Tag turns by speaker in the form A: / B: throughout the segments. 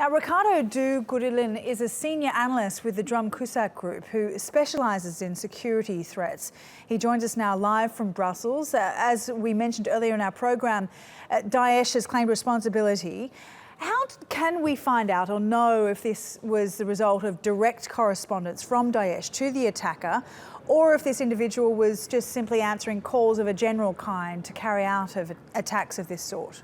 A: Now, Riccardo Dugulin is a senior analyst with the Drum Cussac Group who specialises in security threats. He joins us now live from Brussels. As we mentioned earlier in our program, Daesh has claimed responsibility. How can we find out or know if this was the result of direct correspondence from Daesh to the attacker, or if this individual was just simply answering calls of a general kind to carry out attacks of this sort?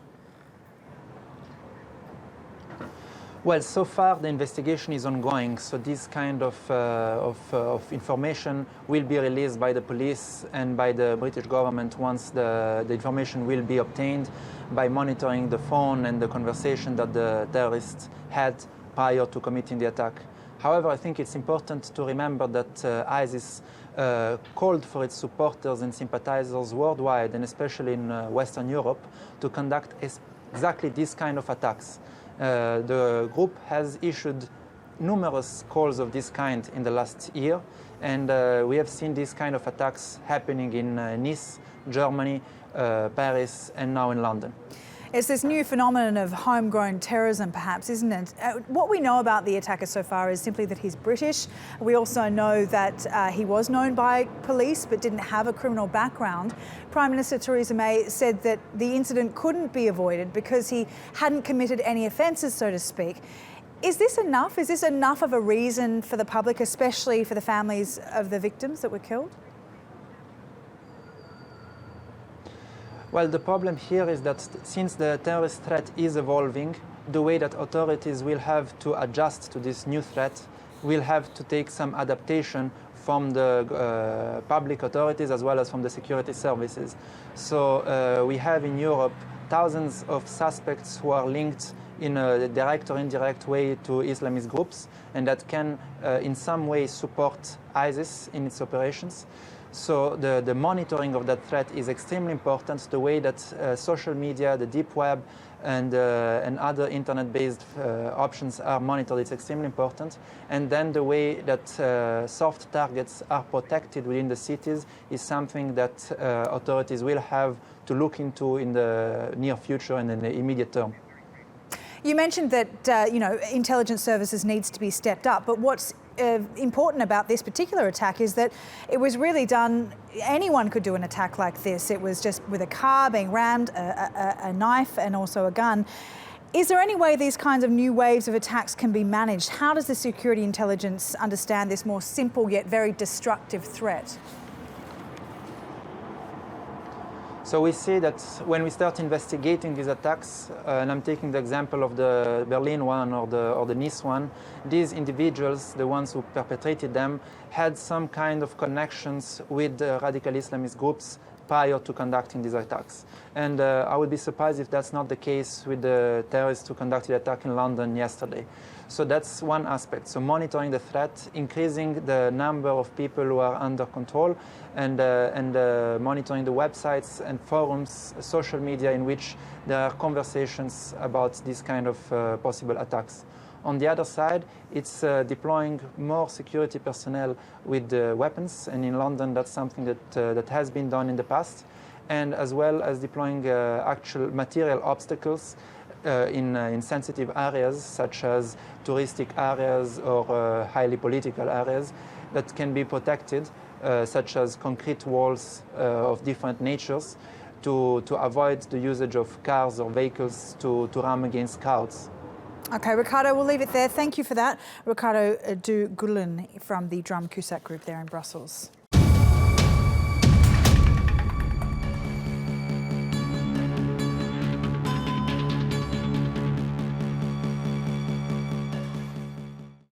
B: Well, so far the investigation is ongoing, so this kind of information will be released by the police and by the British government once the information will be obtained by monitoring the phone and the conversation that the terrorists had prior to committing the attack. However, I think it's important to remember that ISIS called for its supporters and sympathizers worldwide, and especially in Western Europe, to conduct exactly this kind of attacks. The group has issued numerous calls of this kind in the last year, and we have seen these kind of attacks happening in Nice, Germany, Paris, and now in London.
A: It's this new phenomenon of homegrown terrorism, perhaps, isn't it? What we know about the attacker so far is simply that he's British. We also know that he was known by police but didn't have a criminal background. Prime Minister Theresa May said that the incident couldn't be avoided because he hadn't committed any offences, so to speak. Is this enough? Is this enough of a reason for the public, especially for the families of the victims that were killed?
B: Well, the problem here is that since the terrorist threat is evolving, the way that authorities will have to adjust to this new threat will have to take some adaptation from the public authorities as well as from the security services. So we have in Europe thousands of suspects who are linked in a direct or indirect way to Islamist groups, and that can in some way support ISIS in its operations. So the monitoring of that threat is extremely important. The way that social media, the deep web, and other internet-based options are monitored is extremely important. And then the way that soft targets are protected within the cities is something that authorities will have to look into in the near future and in the immediate term.
A: You mentioned that intelligence services needs to be stepped up, but what's important about this particular attack is that it was really done. Anyone could do an attack like this. It was just with a car being rammed, a knife, and also a gun. Is there any way these kinds of new waves of attacks can be managed? How does the security intelligence understand this more simple yet very destructive threat?
B: So we see that when we start investigating these attacks, and I'm taking the example of the Berlin one or the Nice one, these individuals, the ones who perpetrated them, had some kind of connections with radical Islamist groups prior to conducting these attacks. And I would be surprised if that's not the case with the terrorists who conducted the attack in London yesterday. So that's one aspect. So monitoring the threat, increasing the number of people who are under control, and monitoring the websites and forums, social media in which there are conversations about these kind of possible attacks. On the other side, it's deploying more security personnel with weapons, and in London that's something that has been done in the past, and as well as deploying actual material obstacles in sensitive areas such as touristic areas or highly political areas that can be protected, such as concrete walls of different natures to avoid the usage of cars or vehicles to ram against crowds.
A: Okay, Riccardo, we'll leave it there. Thank you for that. Riccardo Dugulin from the Drum Cussac Group there in Brussels.